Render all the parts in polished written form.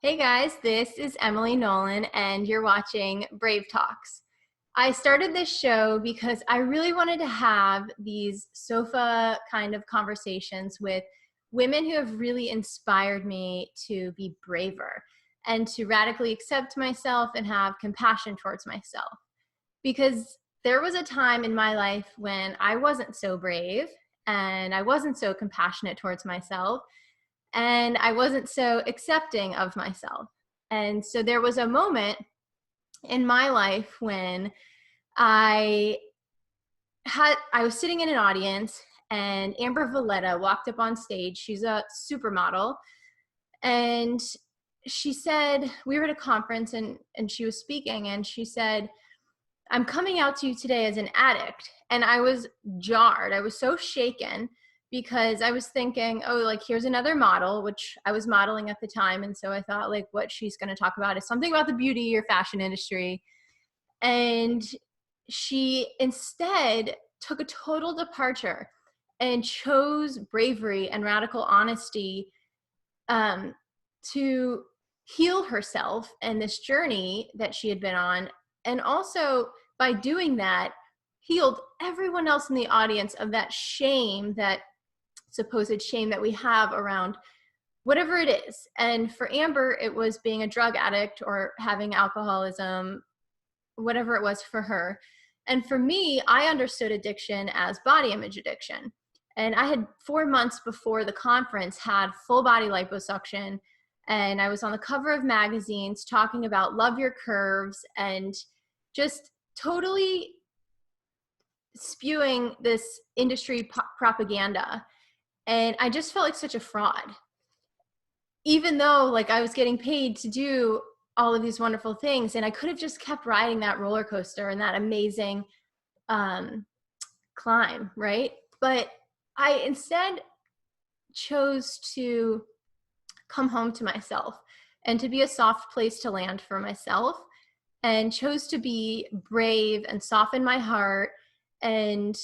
Hey guys, this is Emily Nolan and you're watching Brave Talks. I started this show because I really wanted to have these sofa kind of conversations with women who have really inspired me to be braver and to radically accept myself and have compassion towards myself. Because there was a time in my life when I wasn't so brave and I wasn't so compassionate towards myself and I wasn't so accepting of myself. And so there was a moment in my life when I I was sitting in an audience and Amber Valletta walked up on stage. She's a supermodel. And she said, we were at a conference and she was speaking and she said, I'm coming out to you today as an addict. And I was jarred. I was so shaken because I was thinking, oh, like here's another model, which I was modeling at the time. And so I thought like what she's going to talk about is something about the beauty or fashion industry. And she instead took a total departure and chose bravery and radical honesty to heal herself and this journey that she had been on. And also by doing that, healed everyone else in the audience of that shame, that supposed shame that we have around whatever it is. And for Amber, it was being a drug addict or having alcoholism, whatever it was for her. And for me, I understood addiction as body image addiction. And I had 4 months before the conference had full body liposuction. And I was on the cover of magazines talking about love your curves and just totally spewing this industry propaganda. And I just felt like such a fraud. Even though like I was getting paid to do all of these wonderful things, and I could have just kept riding that roller coaster and that amazing climb, right? But I instead chose to come home to myself and to be a soft place to land for myself, and chose to be brave and soften my heart and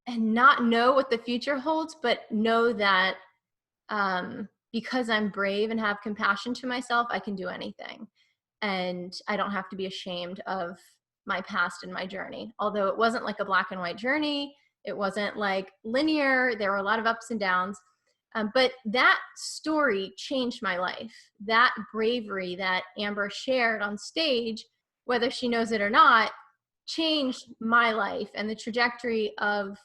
not know what the future holds, but know that because I'm brave and have compassion to myself, I can do anything. And I don't have to be ashamed of my past and my journey. Although it wasn't like a black and white journey, it wasn't like linear, there were a lot of ups and downs. But that story changed my life. That bravery that Amber shared on stage, whether she knows it or not, changed my life and the trajectory of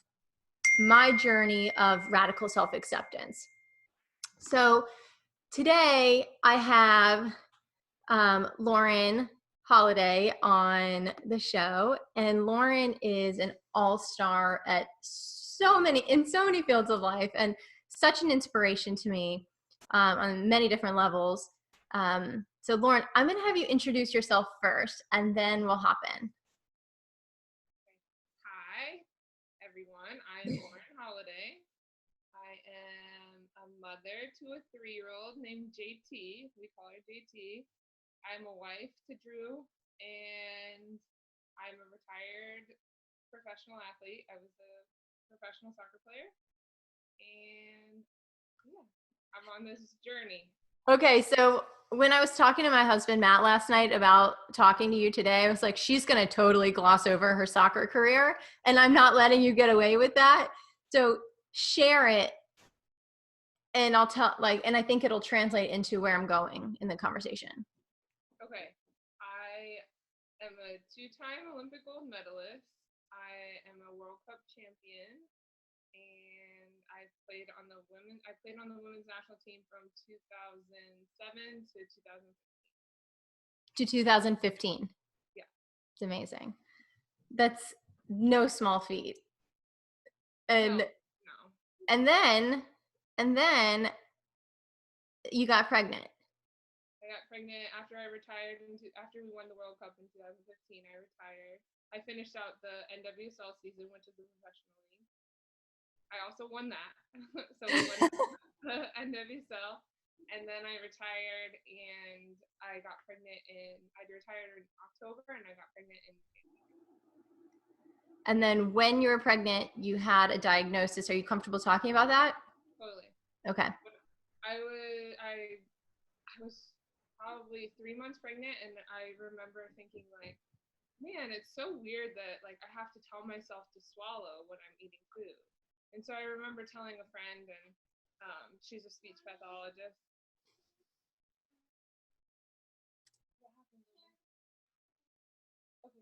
my journey of radical self-acceptance. So today I have Lauren Holiday on the show, and Lauren is an all-star at in so many fields of life and such an inspiration to me on many different levels. So Lauren, I'm going to have you introduce yourself first, and then we'll hop in. Hi, everyone. I'm Lauren Holiday. I am a mother to a 3-year-old named JT. We call her JT. I'm a wife to Drew, and I'm a retired professional athlete. I was a professional soccer player, and yeah, I'm on this journey. Okay, so when I was talking to my husband, Matt, last night about talking to you today, I was like, she's going to totally gloss over her soccer career, and I'm not letting you get away with that. So share it, and I'll tell, and I think it'll translate into where I'm going in the conversation. Okay. I am a 2-time Olympic gold medalist. I am a World Cup champion, and I played on the women's national team from 2007 to 2015. To 2015. Yeah. It's amazing. That's no small feat. And no. And then you got pregnant. I got pregnant after I retired. After we won the World Cup in 2015, I retired. I finished out the NWSL season, which is the professional league. I also won that. So we won the NWSL. And then I retired, and I retired in October, and I got pregnant in January. And then when you were pregnant, you had a diagnosis. Are you comfortable talking about that? Totally. Okay. I was probably 3 months pregnant, and I remember thinking like, man, it's so weird that like I have to tell myself to swallow when I'm eating food. And so I remember telling a friend, and she's a speech pathologist. What happened? Okay,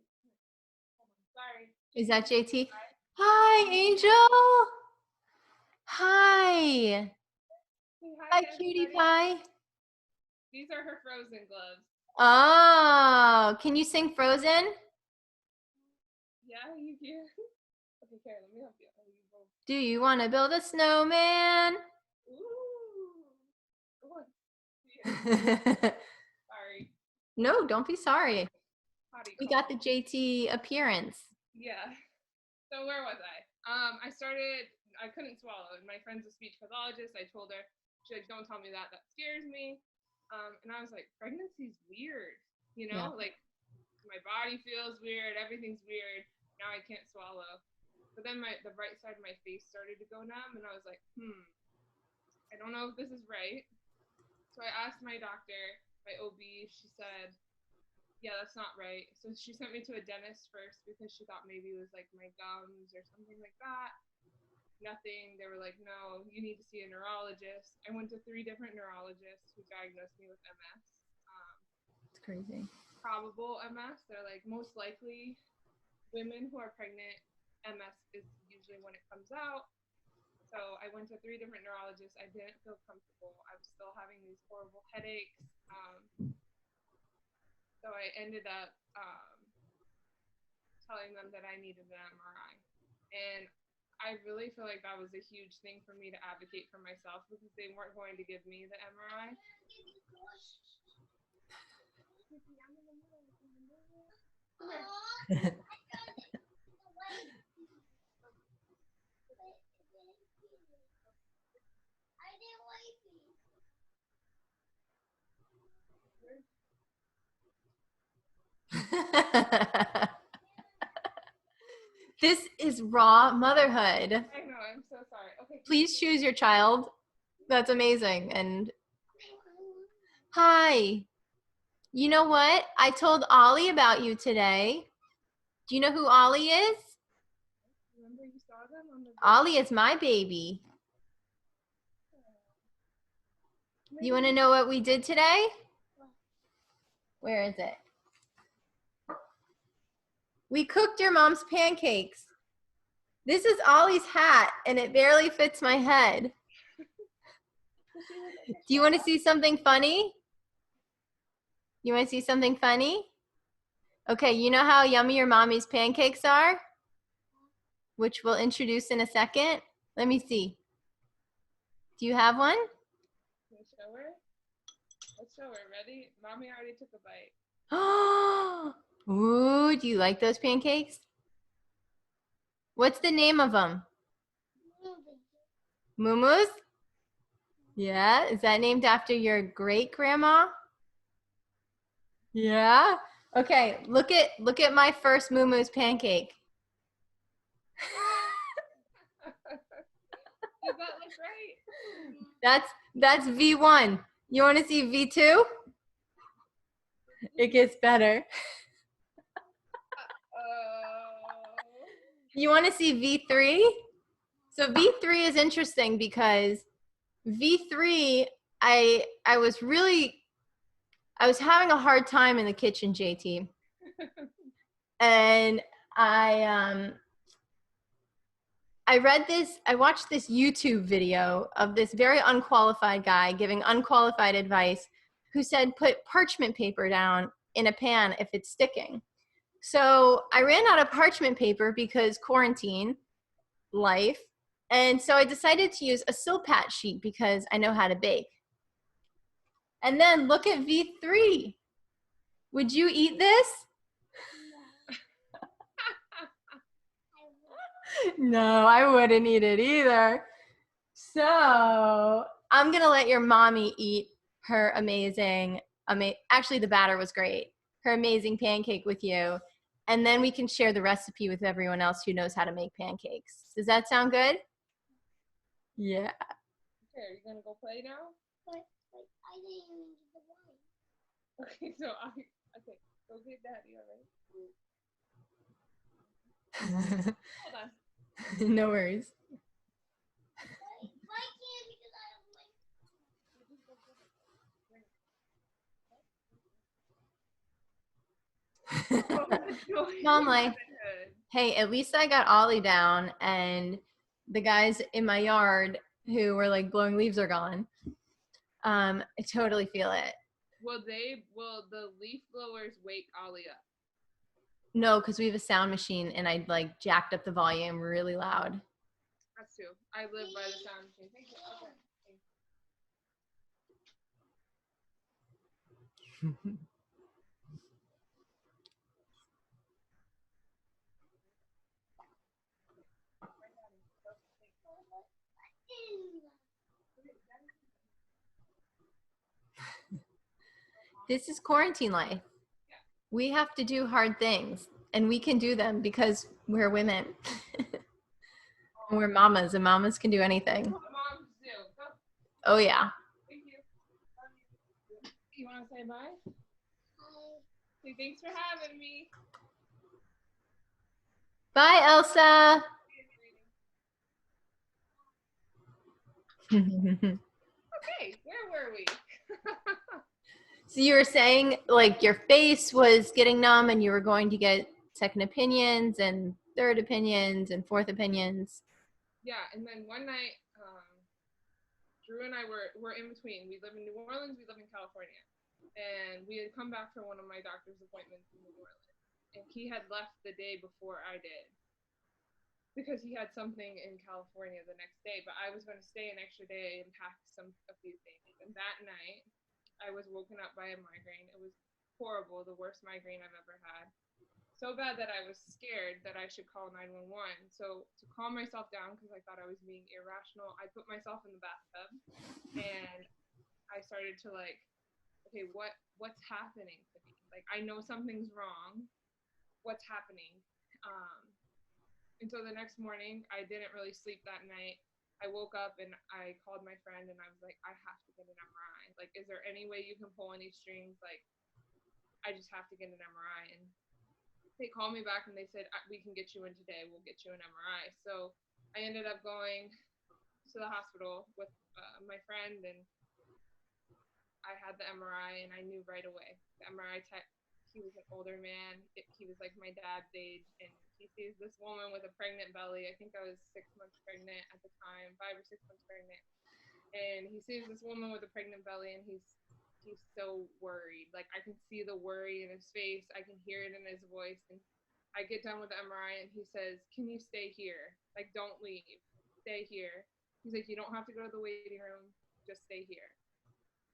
hold on. Sorry. Is that JT? Hi. Hi, Angel. Hi. Say hi Hi, to cutie everybody. pie. These are her Frozen gloves. Oh, can you sing Frozen? Yeah, you can. Okay, Carrie, let me help you. Do you want to build a snowman? Ooh. Oh, sorry. No, don't be sorry. Potty We call. got the JT appearance. Yeah. So where was I? I couldn't swallow. And my friend's a speech pathologist. I told her, she's like, don't tell me that. That scares me. And I was like, pregnancy's weird. Yeah. Like my body feels weird. Everything's weird. Now I can't swallow. But then the right side of my face started to go numb. And I was like, I don't know if this is right. So I asked my doctor, my OB, she said, yeah, that's not right. So she sent me to a dentist first because she thought maybe it was like my gums or something like that. Nothing. They were like, no, you need to see a neurologist. I went to 3 different neurologists who diagnosed me with MS. It's crazy. Probable MS. They're like, most likely women who are pregnant, MS is usually when it comes out. So I went to 3 different neurologists. I didn't feel comfortable. I was still having these horrible headaches. So I ended up telling them that I needed an MRI. And I really feel like that was a huge thing for me to advocate for myself because they weren't going to give me the MRI. This is raw motherhood. I know, I'm so sorry. Okay. Please choose your child. That's amazing. And hi. You know what? I told Ollie about you today. Do you know who Ollie is? Remember you saw them on the video? Ollie is my baby. Do you want to know what we did today? Where is it? We cooked your mom's pancakes. This is Ollie's hat, and it barely fits my head. Do you want to see something funny? You want to see something funny? Okay, you know how yummy your mommy's pancakes are? Which we'll introduce in a second. Let me see. Do you have one? Can I show her? Let's show her. Ready? Mommy already took a bite. Ooh, do you like those pancakes? What's the name of them? Mummu's? Yeah, is that named after your great grandma? Yeah. Okay, look at my first Mummu's pancake. Does that look right? That's V1. You want to see V2? It gets better. You want to see V3? So V3 is interesting because V3, I was having a hard time in the kitchen, JT. And I watched this YouTube video of this very unqualified guy giving unqualified advice who said put parchment paper down in a pan if it's sticking. So I ran out of parchment paper because quarantine life. And so I decided to use a Silpat sheet because I know how to bake. And then look at V3. Would you eat this? No, I wouldn't eat it either. So I'm going to let your mommy eat her actually the batter was great. Her amazing pancake with you. And then we can share the recipe with everyone else who knows how to make pancakes. Does that sound good? Yeah. Okay, are you gonna go play now? But I didn't even get the wine. Okay, so okay, go get daddy, all right? Hold on. No worries. Oh, the joy Mom, of like, motherhood. hey, at least I got Ollie down, and the guys in my yard who were like blowing leaves are gone. I totally feel it. Will the leaf blowers wake Ollie up? No, because we have a sound machine, and I like jacked up the volume really loud. That's true. I live by the sound machine. Thank you. Okay. This is quarantine life. We have to do hard things, and we can do them because we're women. And we're mamas, and mamas can do anything. What moms do. Go. Oh, yeah. Thank you. You want to say bye? Say thanks for having me. Bye, Elsa. Okay, where were we? So you were saying like your face was getting numb and you were going to get second opinions and third opinions and fourth opinions. Yeah, and then one night, Drew and I were in between. We live in New Orleans, we live in California. And we had come back from one of my doctor's appointments in New Orleans. And he had left the day before I did because he had something in California the next day. But I was going to stay an extra day and pack a few things. And that night, I was woken up by a migraine. It was horrible, the worst migraine I've ever had. So bad that I was scared that I should call 911. So to calm myself down, because I thought I was being irrational, I put myself in the bathtub and I started to like, okay, what's happening to me? Like, I know something's wrong. What's happening? And so the next morning, I didn't really sleep that night. I woke up and I called my friend and I was like, I have to get an MRI. Like, is there any way you can pull any strings? Like, I just have to get an MRI. And they called me back and they said, we can get you in today. We'll get you an MRI. So I ended up going to the hospital with my friend and I had the MRI and I knew right away. The MRI tech, he was an older man. He was like my dad's age and he sees this woman with a pregnant belly. I think I was 6 months pregnant at the time, 5 or 6 months pregnant. And he sees this woman with a pregnant belly and he's so worried. Like I can see the worry in his face. I can hear it in his voice. And I get done with the MRI and he says, "Can you stay here? Like don't leave. Stay here." He's like, "You don't have to go to the waiting room. Just stay here."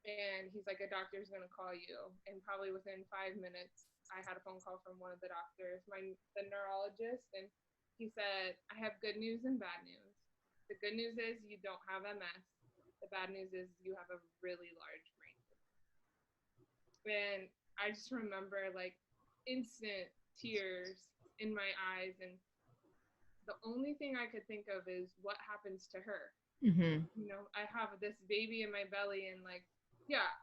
And he's like, "A doctor's gonna call you." And probably within 5 minutes, I had a phone call from one of the doctors, the neurologist, and he said, "I have good news and bad news. The good news is you don't have MS. The bad news is you have a really large brain." And I just remember like instant tears in my eyes, and the only thing I could think of is what happens to her. Mm-hmm. You know, I have this baby in my belly, and like, yeah,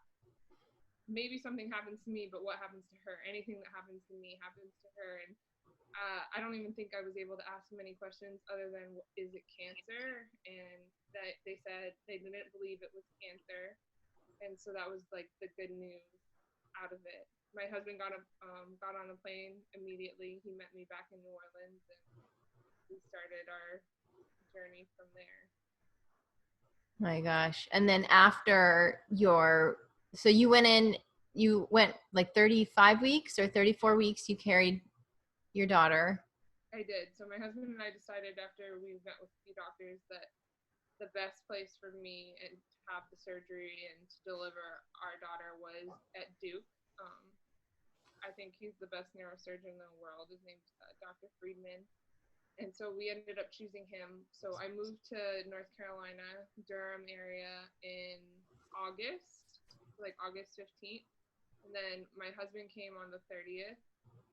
maybe something happens to me, but what happens to her? Anything that happens to me happens to her. And I don't even think I was able to ask many questions other than, is it cancer? And that they said they didn't believe it was cancer. And so that was like the good news out of it. My husband got on a plane immediately. He met me back in New Orleans, and we started our journey from there. My gosh. And then after so you went like 35 weeks or 34 weeks, you carried your daughter. I did. So my husband and I decided after we met with a few doctors that the best place for me and to have the surgery and to deliver our daughter was at Duke. I think he's the best neurosurgeon in the world. His name's Dr. Friedman. And so we ended up choosing him. So I moved to North Carolina, Durham area in August, like August 15th. And then my husband came on the 30th.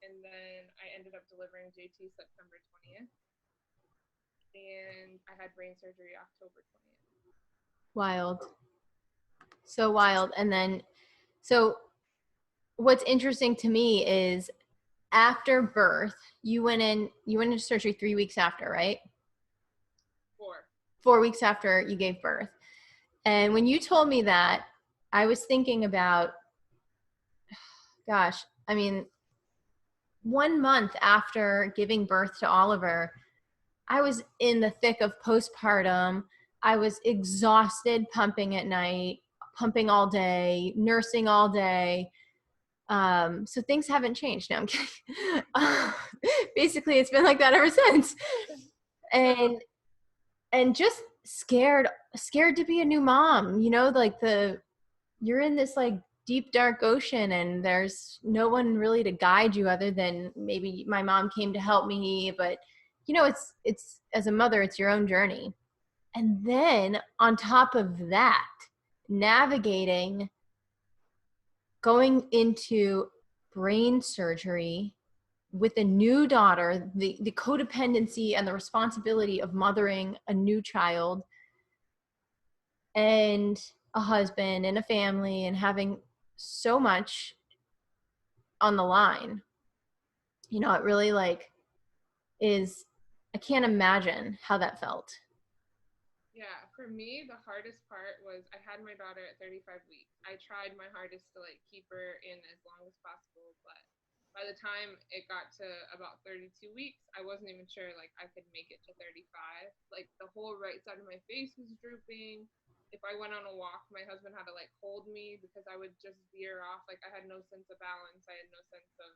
And then I ended up delivering JT September 20th. And I had brain surgery October 20th. Wild. So wild. And then, so what's interesting to me is after birth, you went into surgery 3 weeks after, right? 4. 4 weeks after you gave birth. And when you told me that, I was thinking about, gosh, I mean, 1 month after giving birth to Oliver, I was in the thick of postpartum. I was exhausted, pumping at night, pumping all day, nursing all day. So things haven't changed. No, I'm kidding. Basically, it's been like that ever since. No. And just scared to be a new mom. Like you're in this like deep dark ocean, and there's no one really to guide you other than maybe my mom came to help me, but it's as a mother, it's your own journey. And then on top of that, navigating going into brain surgery with a new daughter, the codependency and the responsibility of mothering a new child, and a husband and a family, and having so much on the line. It really like is, I can't imagine how that felt. Yeah, for me, the hardest part was I had my daughter at 35 weeks. I tried my hardest to like keep her in as long as possible, but by the time it got to about 32 weeks, I wasn't even sure like I could make it to 35. Like the whole right side of my face was drooping. If I went on a walk, my husband had to like hold me because I would just veer off. Like I had no sense of balance. I had no sense of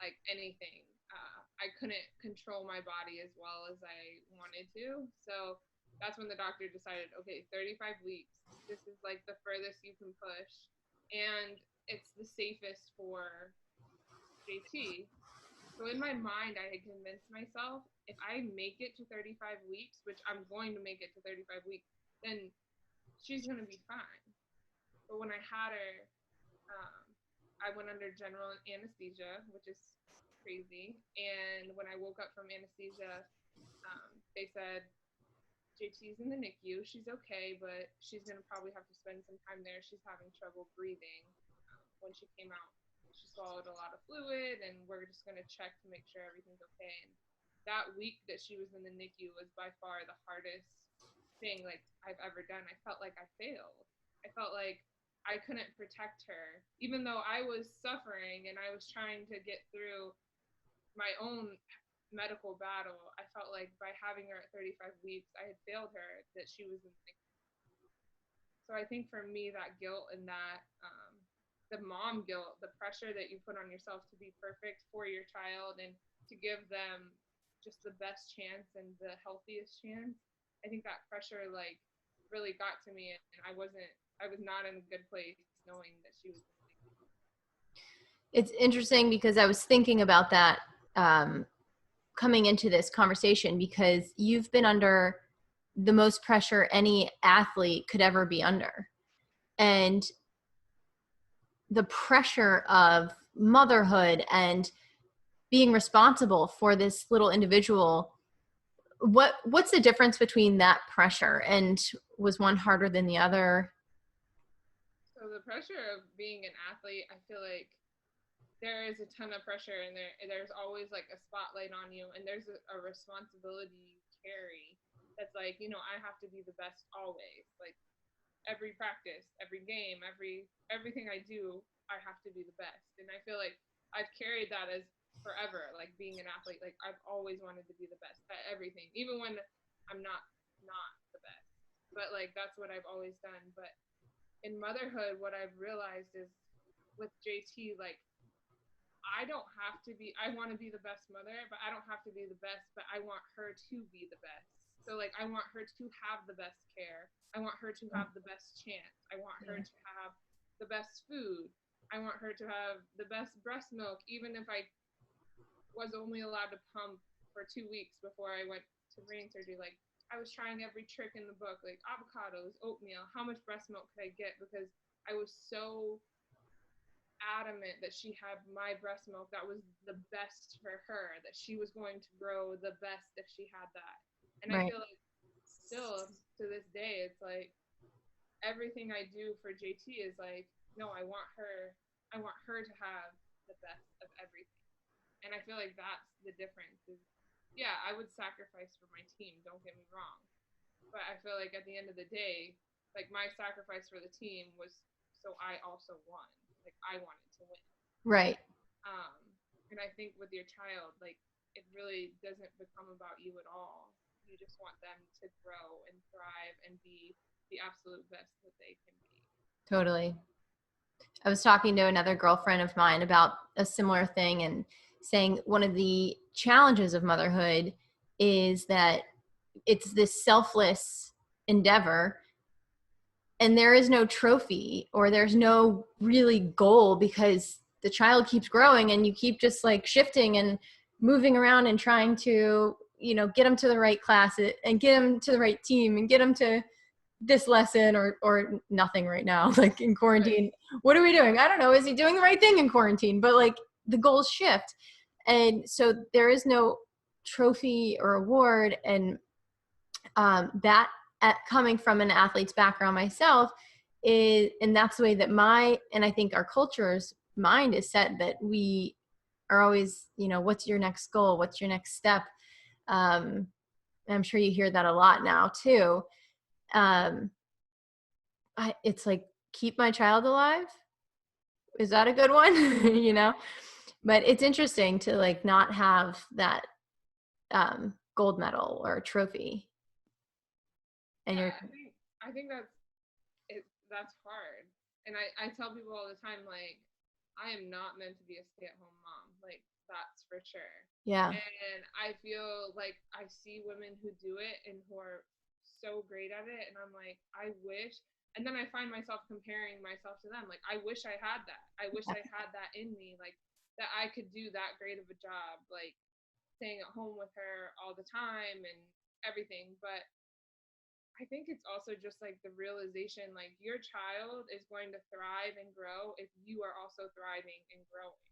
like anything. I couldn't control my body as well as I wanted to. So that's when the doctor decided, okay, 35 weeks. This is like the furthest you can push. And it's the safest for JT. So in my mind, I had convinced myself if I make it to 35 weeks, which I'm going to make it to 35 weeks, then she's going to be fine. But when I had her, um, I went under general anesthesia, which is crazy. And when I woke up from anesthesia, they said, JT's in the NICU. She's okay, but she's going to probably have to spend some time there. She's having trouble breathing. When she came out, she swallowed a lot of fluid, and we're just going to check to make sure everything's okay. And that week that she was in the NICU was by far the hardest thing like I've ever done. I felt like I failed. I felt like I couldn't protect her, even though I was suffering and I was trying to get through my own medical battle. I felt like by having her at 35 weeks, I had failed her, that she was in the NICU. So I think for me, that guilt and that the mom guilt, the pressure that you put on yourself to be perfect for your child and to give them just the best chance and the healthiest chance, I think that pressure like really got to me, and I was not in a good place knowing that she was. It's interesting because I was thinking about that coming into this conversation, because you've been under the most pressure any athlete could ever be under. And the pressure of motherhood and being responsible for this little individual, what's the difference between that pressure, and was one harder than the other? So the pressure of being an athlete, I feel like there is a ton of pressure, and there's always like a spotlight on you, and there's a responsibility you carry that's like, I have to be the best always. Like every practice, every game, everything I do, I have to be the best. And I feel like I've carried that as forever, like being an athlete. Like I've always wanted to be the best at everything, even when I'm not the best. But like that's what I've always done. But in motherhood, what I've realized is with JT, like I don't have to be, I want to be the best mother, but I don't have to be the best, but I want her to be the best. So, like, I want her to have the best care. I want her to have the best chance. I want her to have the best food. I want her to have the best breast milk, even if I was only allowed to pump for 2 weeks before I went to brain surgery. Like, I was trying every trick in the book, like avocados, oatmeal, how much breast milk could I get? Because I was so adamant that she had my breast milk that was the best for her, that she was going to grow the best if she had that. And I Right. feel like still to this day, it's like everything I do for JT is like, no, I want her I want her to have the best of everything. And I feel like that's the difference is, yeah, I would sacrifice for my team, don't get me wrong. But I feel like at the end of the day, like my sacrifice for the team was so I also won. Like I wanted to win. Right. Um, and I think with your child, like it really doesn't become about you at all. You just want them to grow and thrive and be the absolute best that they can be. Totally. I was talking to another girlfriend of mine about a similar thing and saying one of the challenges of motherhood is that it's this selfless endeavor and there is no trophy or there's no really goal because the child keeps growing and you keep just like shifting and moving around and trying to, you know, get them to the right class and get them to the right team and get them to this lesson or nothing right now. Like in Right. quarantine, what are we doing? I don't know. Is he doing the right thing in quarantine? But like the goals shift. And so there is no trophy or award. And that coming from an athlete's background myself is, and that's the way that and I think our culture's mind is set, that we are always, you know, what's your next goal? What's your next step? I'm sure you hear that a lot now too. Um, it's like, keep my child alive. Is that a good one? You know, but it's interesting to like not have that gold medal or trophy. And Yeah, you're, I think that's hard. And I tell people all the time, like, I am not meant to be a stay-at-home mom. Like, that's for sure. yeah, And I feel like I see women who do it and who are so great at it. And I'm like, I wish. And then I find myself comparing myself to them. Like, I wish I had that. I wish I had that in me. Like, that I could do that great of a job. Like, staying at home with her all the time and everything. But I think it's also just like the realization like your child is going to thrive and grow if you are also thriving and growing.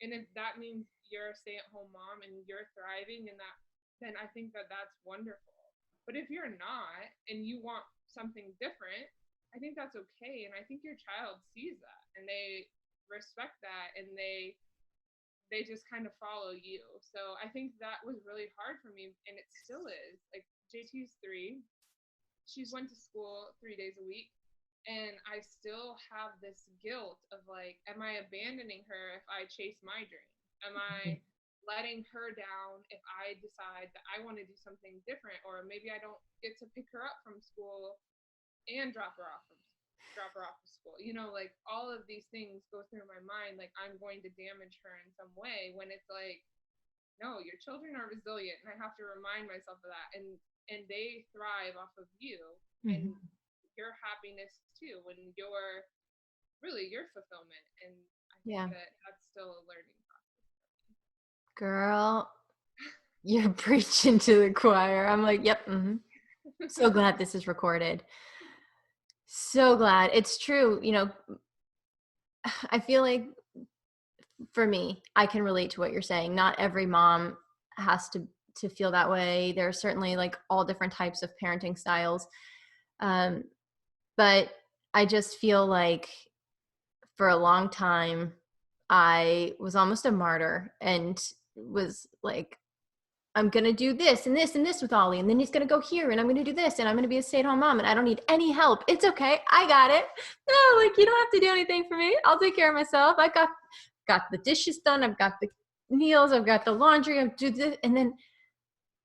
And if that means you're a stay-at-home mom and you're thriving and that, then I think that that's wonderful. But if you're not and you want something different, I think that's okay. And I think your child sees that and they respect that and they just kind of follow you. So I think that was really hard for me and it still is. Like JT's 3, she's went to school 3 days a week and I still have this guilt of like, am I abandoning her if I chase my dream? Am I letting her down if I decide that I want to do something different? Or maybe I don't get to pick her up from school and drop her off to school. You know, like all of these things go through my mind, like I'm going to damage her in some way when it's like, no, your children are resilient and I have to remind myself of that. And they thrive off of you and mm-hmm. your happiness too when your really your fulfillment. And I think Yeah, that that's still a learning process for me. girl, you're preaching to the choir. I'm like, yep. Mm-hmm. So glad this is recorded. So glad. It's true. You know, I feel like for me, I can relate to what you're saying. Not every mom has to feel that way. There are certainly like all different types of parenting styles. Um, but I just feel like for a long time, I was almost a martyr and was like, I'm going to do this and this and this with Ollie. And then he's going to go here and I'm going to do this and I'm going to be a stay-at-home mom and I don't need any help. It's okay. I got it. No, like you don't have to do anything for me. I'll take care of myself. I got the dishes done. I've got the meals. I've got the laundry. I've do this. And then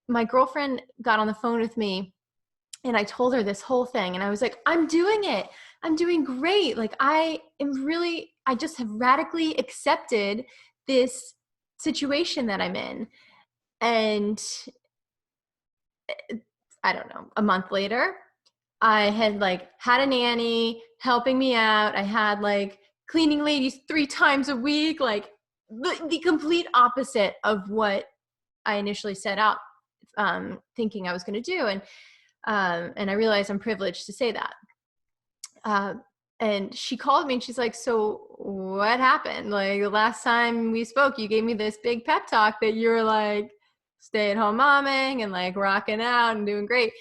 my girlfriend got on the phone with me and I told her this whole thing and I was like, I'm doing it. I'm doing great. Like I just have radically accepted this situation that I'm in. And I don't know, a month later, I had like had a nanny helping me out. I had like cleaning ladies 3 times a week, like the complete opposite of what I initially set out thinking I was going to do. And I realize I'm privileged to say that. Uh, and she called me and she's like, so what happened? Like the last time we spoke, you gave me this big pep talk that you were like stay at home momming and like rocking out and doing great.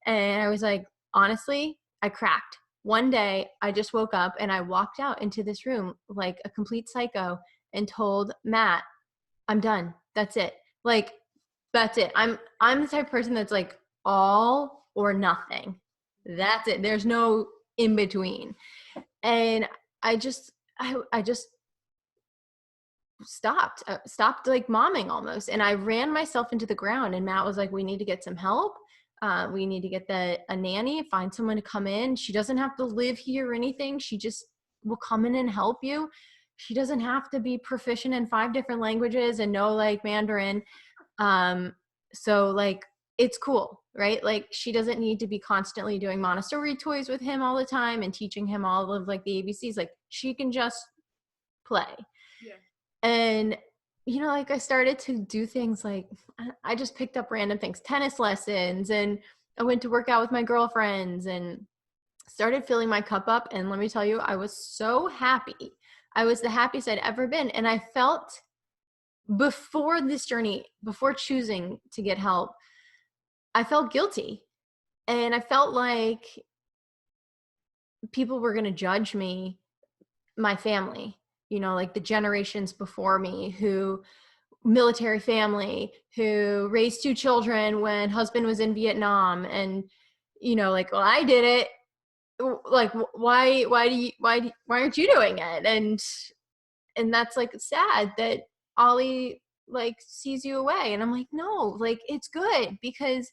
And I was like, honestly, I cracked. one day I just woke up and I walked out into this room like a complete psycho and told Matt, I'm done. That's it. Like, that's it. I'm the type of person that's like all or nothing. That's it. There's no in between. And I just stopped like momming almost. And I ran myself into the ground, and Matt was like, we need to get some help. We need to get a nanny, find someone to come in. She doesn't have to live here or anything. She just will come in and help you. She doesn't have to be proficient in 5 different languages and know like Mandarin. So like, it's cool, right? Like, she doesn't need to be constantly doing Montessori toys with him all the time and teaching him all of like the ABCs. Like, she can just play. Yeah. And, you know, like I started to do things like I just picked up random things, tennis lessons, and I went to work out with my girlfriends and started filling my cup up. And let me tell you, I was so happy. I was the happiest I'd ever been. And I felt before this journey, before choosing to get help, I felt guilty. And I felt like people were going to judge me, my family, you know, like the generations before me who military family who raised 2 children when husband was in Vietnam. And, you know, like, well, I did it. Like, why aren't you doing it? And that's like sad that Ollie like sees you away. And I'm like, no, like, it's good because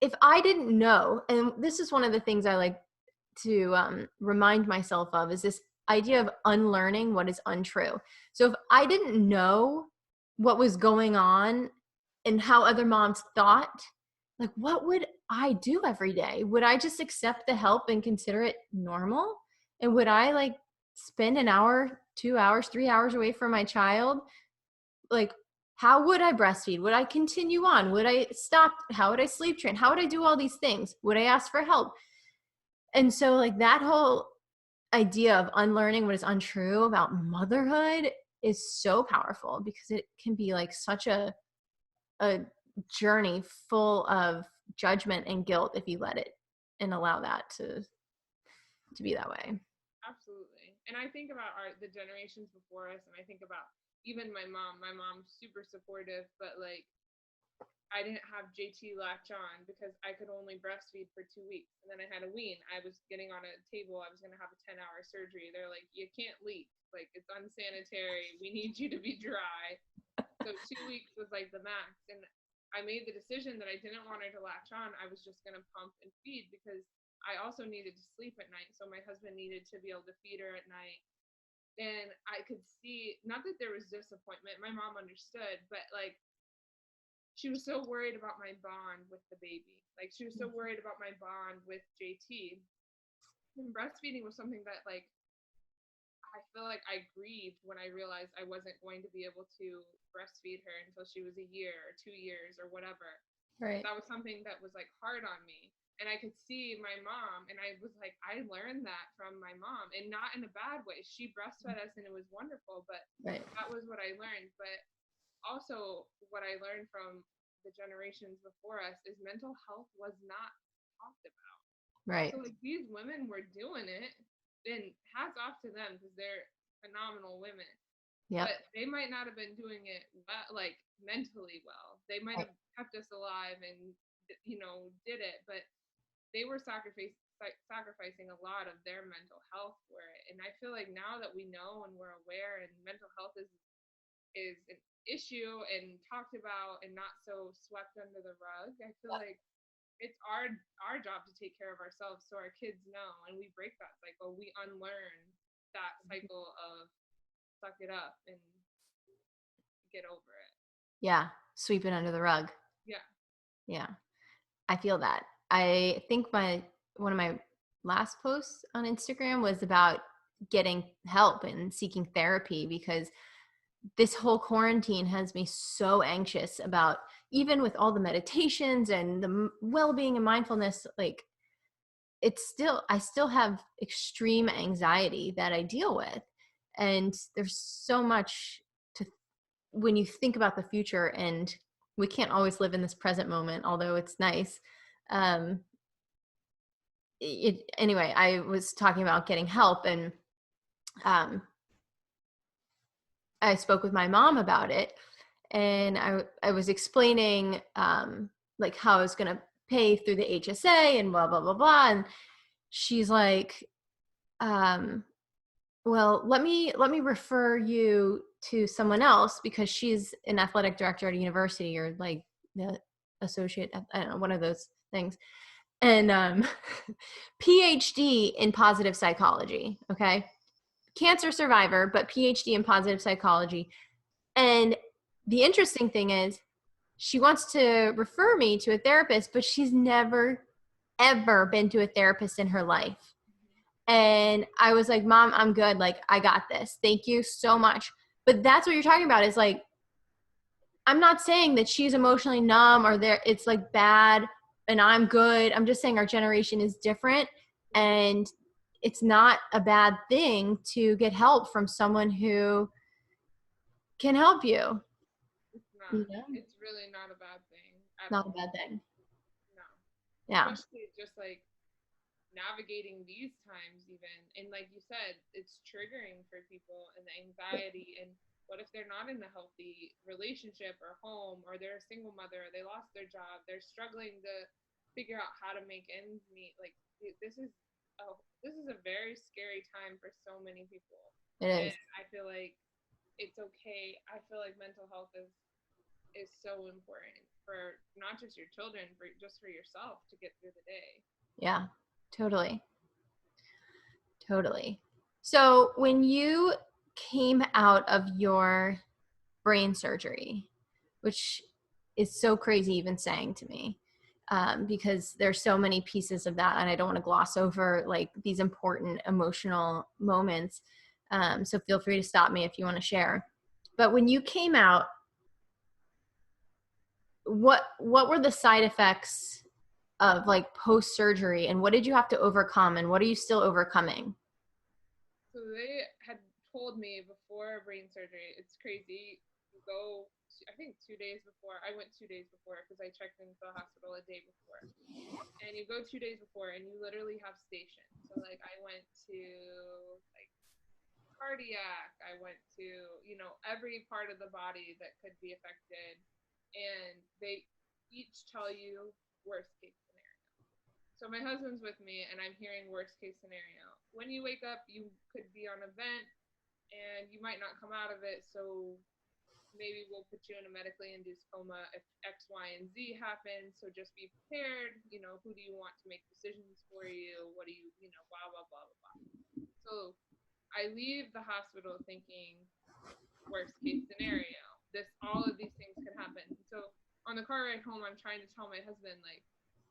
if I didn't know, and this is one of the things I like to remind myself of, is this idea of unlearning what is untrue. So if I didn't know what was going on and how other moms thought, like, what would I do every day? Would I just accept the help and consider it normal? And would I like spend an hour, 2 hours, 3 hours away from my child? Like, how would I breastfeed? Would I continue on? Would I stop? How would I sleep train? How would I do all these things? Would I ask for help? And so like that whole idea of unlearning what is untrue about motherhood is so powerful, because it can be like such a journey full of judgment and guilt if you let it and allow that to be that way. Absolutely. And I think about the generations before us, and I think about even my mom. My mom's super supportive, but like, I didn't have JT latch on because I could only breastfeed for 2 weeks. And then I had a wean. I was getting on a table. I was going to have a 10-hour surgery. They're like, you can't leak. Like, it's unsanitary. We need you to be dry. So 2 weeks was like the max. And I made the decision that I didn't want her to latch on. I was just going to pump and feed because I also needed to sleep at night. So my husband needed to be able to feed her at night. And I could see, not that there was disappointment. My mom understood, but like, she was so worried about my bond with the baby. Like, she was so worried about my bond with JT. And breastfeeding was something that, like, I feel like I grieved when I realized I wasn't going to be able to breastfeed her until she was a year or 2 years or whatever. Right. That was something that was, like, hard on me. And I could see my mom, and I was like, I learned that from my mom, and not in a bad way. She breastfed us, and it was wonderful, but Right. that was what I learned. But also what I learned from the generations before us is mental health was not talked about. Right. So like, these women were doing it, and hats off to them because they're phenomenal women. Yep. But they might not have been doing it well, like mentally well. They might have kept us alive and, you know, did it, but they were sacrificing a lot of their mental health for it. And I feel like now that we know and we're aware, and mental health is an issue and talked about and not so swept under the rug, I feel like it's our job to take care of ourselves so our kids know, and we break that cycle. We unlearn that cycle of suck it up and get over it. Yeah. Sweep it under the rug. Yeah. Yeah. I feel that. I think one of my last posts on Instagram was about getting help and seeking therapy, because this whole quarantine has me so anxious about, even with all the meditations and the well-being and mindfulness, like, I still have extreme anxiety that I deal with. And there's so much when you think about the future, and we can't always live in this present moment, although it's nice. anyway, I was talking about getting help, and I spoke with my mom about it, and I was explaining like how I was going to pay through the HSA and blah, blah, blah, blah. And she's like, well, let me refer you to someone else, because she's an athletic director at a university, or like the associate, I don't know, one of those things. And PhD in positive psychology. Okay. Cancer survivor, but PhD in positive psychology. And the interesting thing is, she wants to refer me to a therapist, but she's never, ever been to a therapist in her life. And I was like, Mom, I'm good. Like, I got this. Thank you so much. But that's what you're talking about, is like, I'm not saying that she's emotionally numb or there it's like bad and I'm good. I'm just saying our generation is different, and it's not a bad thing to get help from someone who can help you. It's not. You know? It's really not a bad thing at Not a all. bad thing. No. Yeah. Especially just like navigating these times even, and like you said, it's triggering for people, and the anxiety, and what if they're not in a healthy relationship or home, or they're a single mother, or they lost their job, they're struggling to figure out how to make ends meet. Like, this is a very scary time for so many people. It And is. I feel like it's okay. I feel like mental health is so important for not just your children, but just for yourself to get through the day. Yeah. Totally. Totally. So when you came out of your brain surgery, which is so crazy even saying to me, because there's so many pieces of that, and I don't want to gloss over like these important emotional moments. So feel free to stop me if you want to share. But when you came out, what were the side effects of like post surgery, and what did you have to overcome, and what are you still overcoming? So they had told me before brain surgery, it's crazy. You go, I think 2 days before. I went 2 days before because I checked into the hospital a day before. And you go 2 days before, and you literally have stations. So like I went to like cardiac. I went to every part of the body that could be affected, and they each tell you worst case scenario. So my husband's with me, and I'm hearing worst case scenario. When you wake up, you could be on a vent, and you might not come out of it. So maybe we'll put you in a medically induced coma if X, Y, and Z happens. So just be prepared. Who do you want to make decisions for you? What do blah, blah, blah, blah, blah. So I leave the hospital thinking worst case scenario. All of these things could happen. So on the car ride home, I'm trying to tell my husband, like,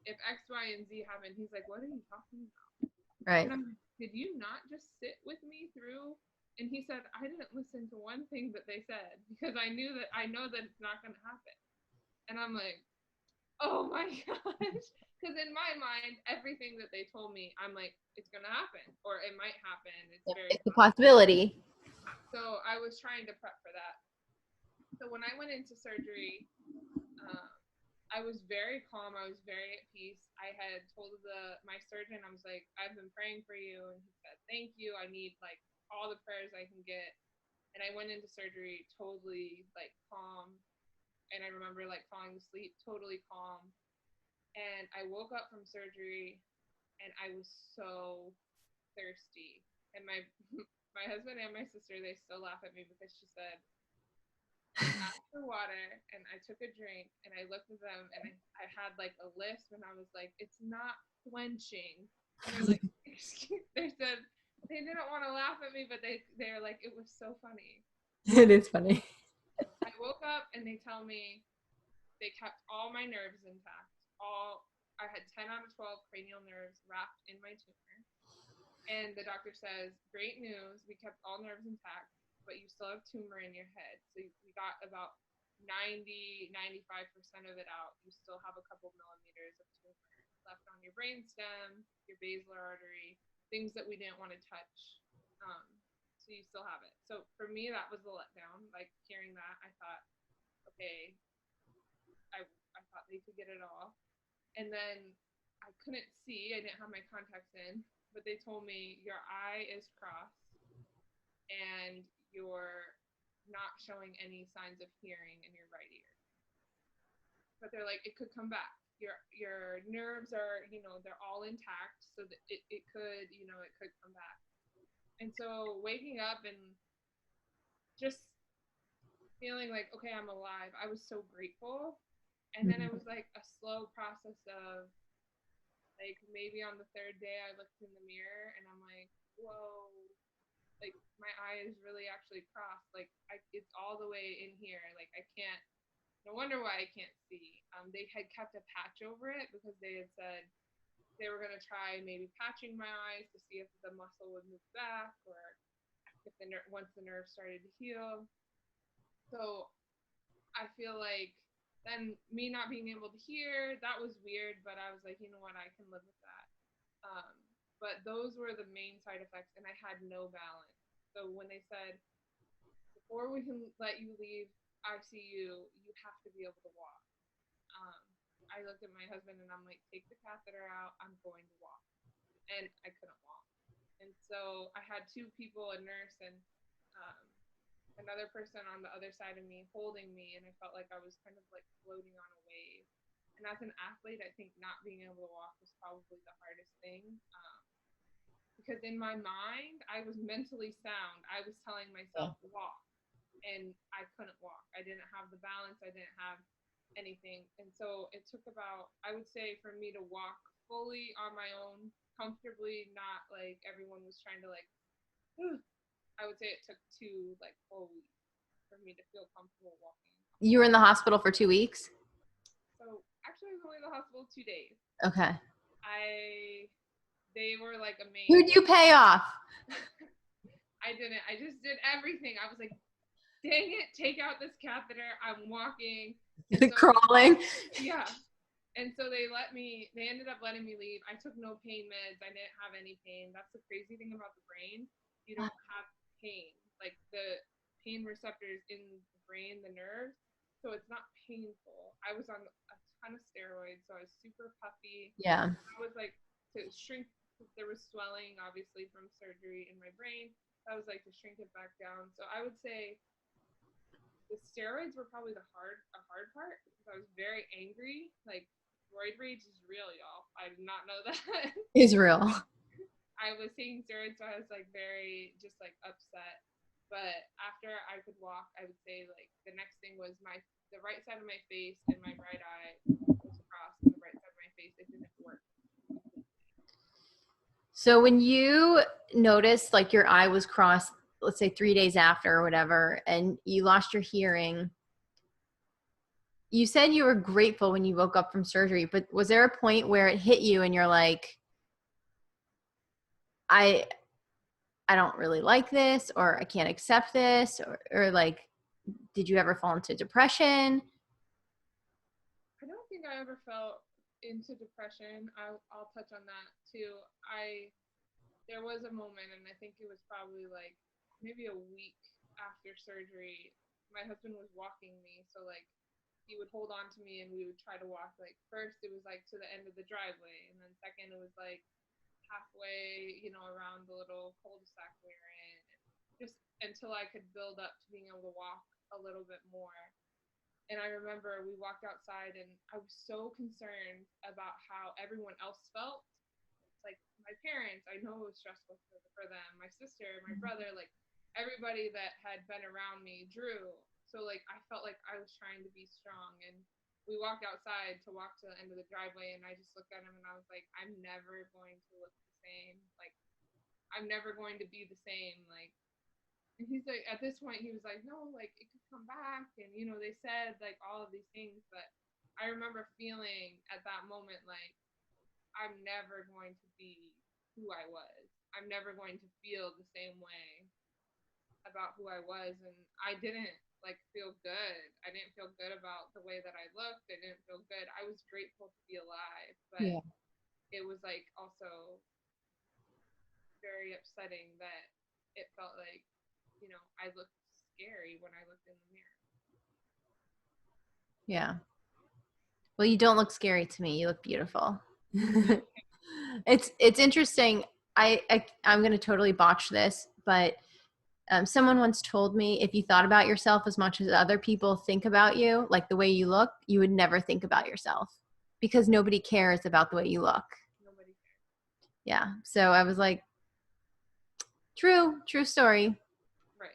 if X, Y, and Z happen, he's like, what are you talking about? Right. And I'm like, did you not just sit with me through? And he said, I didn't listen to one thing that they said because I know that it's not going to happen. And I'm like, oh my gosh. Because in my mind, everything that they told me, I'm like, it's going to happen, or it might happen. It's very It's a possible. possibility. So I was trying to prep for that. So when I went into surgery, um, I was very calm. I was very at peace. I had told my surgeon, I was like, I've been praying for you. And he said, thank you. I need like all the prayers I can get. And I went into surgery totally like calm. And I remember like falling asleep, totally calm. And I woke up from surgery, and I was so thirsty. And my my husband and my sister, they still laugh at me because she said, I asked for water, and I took a drink, and I looked at them, and I had like a lisp, and I was like, it's not quenching. And they're like, they said they didn't want to laugh at me, but they're like, it was so funny. It is funny. I woke up, and they tell me they kept all my nerves intact. I had 10 out of 12 cranial nerves wrapped in my tumor. And the doctor says, great news, we kept all nerves intact, but you still have tumor in your head. So we got about 95% of it out. You still have a couple millimeters of tumor left on your brainstem, your basilar artery, things that we didn't want to touch. So you still have it. So for me, that was a letdown. Like hearing that, I thought, okay, I thought they could get it all. And then I couldn't see. I didn't have my contacts in, but they told me your eye is crossed and you're not showing any signs of hearing in your right ear. But they're like, it could come back. Your nerves are, they're all intact, so that it could, it could come back. And so waking up and just feeling like, okay, I'm alive, I was so grateful. And then it was like a slow process of like maybe on the third day I looked in the mirror and I'm like, whoa, like my eye is really actually crossed. Like it's all the way in here. Like I can't. No wonder why I can't see. They had kept a patch over it because they had said they were going to try maybe patching my eyes to see if the muscle would move back or if once the nerve started to heal. So I feel like then me not being able to hear, that was weird, but I was like, you know what, I can live with that. But those were the main side effects, and I had no balance. So when they said, before we can let you leave ICU, you have to be able to walk. I looked at my husband and I'm like, take the catheter out, I'm going to walk. And I couldn't walk. And so I had two people, a nurse and um, another person on the other side of me holding me, and I felt like I was kind of like floating on a wave. And as an athlete, I think not being able to walk was probably the hardest thing. Because in my mind, I was mentally sound. I was telling myself to walk, and I couldn't walk. I didn't have the balance. I didn't have anything. And so it took about, I would say, for me to walk fully on my own, comfortably, not like everyone was trying to like, I would say it took 2 like full weeks for me to feel comfortable walking. You were in the hospital for 2 weeks? So actually I was only in the hospital 2 days. Okay. They were like amazing. Who'd you pay off? I didn't. I just did everything. I was like, dang it, take out this catheter. I'm walking. So, crawling. Yeah. And so they ended up letting me leave. I took no pain meds. I didn't have any pain. That's the crazy thing about the brain. You don't have pain. Like the pain receptors in the brain, the nerves. So it's not painful. I was on a ton of steroids, so I was super puffy. Yeah. I was like, to shrink, there was swelling obviously from surgery in my brain. I was like to shrink it back down. So I would say the steroids were probably the hard part because I was very angry. Like roid rage is real, y'all. I did not know that. Is real. I was taking steroids, so I was like very just like upset. But after I could walk, I would say like the next thing was the right side of my face and my right eye was crossed, and the right side of my face, it didn't work. So when you noticed like your eye was crossed, let's say 3 days after or whatever, and you lost your hearing, you said you were grateful when you woke up from surgery, but was there a point where it hit you and you're like, I don't really like this, or I can't accept this, or like, did you ever fall into depression? I don't think I ever fell into depression. I'll touch on that too. There was a moment, and I think it was probably like maybe a week after surgery. My husband was walking me, so like he would hold on to me and we would try to walk. Like first it was like to the end of the driveway, and then second it was like halfway, around the little cul-de-sac we were in, just until I could build up to being able to walk a little bit more. And I remember we walked outside and I was so concerned about how everyone else felt. Like my parents, I know it was stressful for them, my sister, my brother, like everybody that had been around me, Drew. So like I felt like I was trying to be strong, and we walked outside to walk to the end of the driveway, and I just looked at him and I was like, I'm never going to look the same. Like I'm never going to be the same. Like, and he's like, at this point he was like, no, like it could come back, and they said like all of these things, but I remember feeling at that moment like I'm never going to be who I was. I'm never going to feel the same way about who I was. And I didn't like feel good. I didn't feel good about the way that I looked. I didn't feel good. I was grateful to be alive, but it was like also very upsetting that it felt like, I looked scary when I looked in the mirror. Yeah. Well, you don't look scary to me. You look beautiful. It's interesting. I'm going to totally botch this, but someone once told me if you thought about yourself as much as other people think about you, like the way you look, you would never think about yourself because nobody cares about the way you look. Nobody cares. Yeah. So I was like, true story. Right.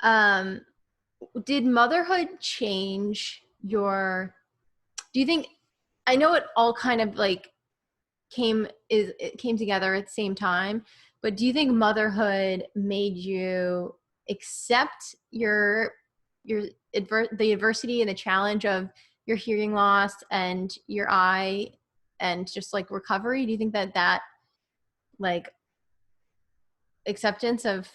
Um, did motherhood change your, do you think, I know it all kind of like it came together at the same time, but do you think motherhood made you accept the adversity and the challenge of your hearing loss and your eye and just like recovery? Do you think that like acceptance of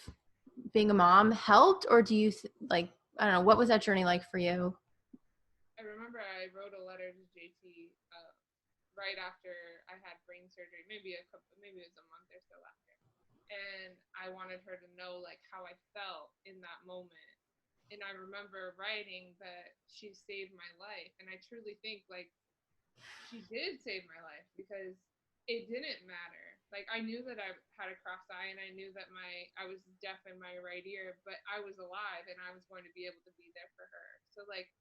being a mom helped, or do you like, I don't know, what was that journey like for you? I remember I wrote a letter to JT right after I had brain surgery, maybe it was a month or so after. And I wanted her to know like how I felt in that moment. And I remember writing that she saved my life. And I truly think like she did save my life because it didn't matter. Like I knew that I had a cross eye and I knew that I was deaf in my right ear, but I was alive and I was going to be able to be there for her. So like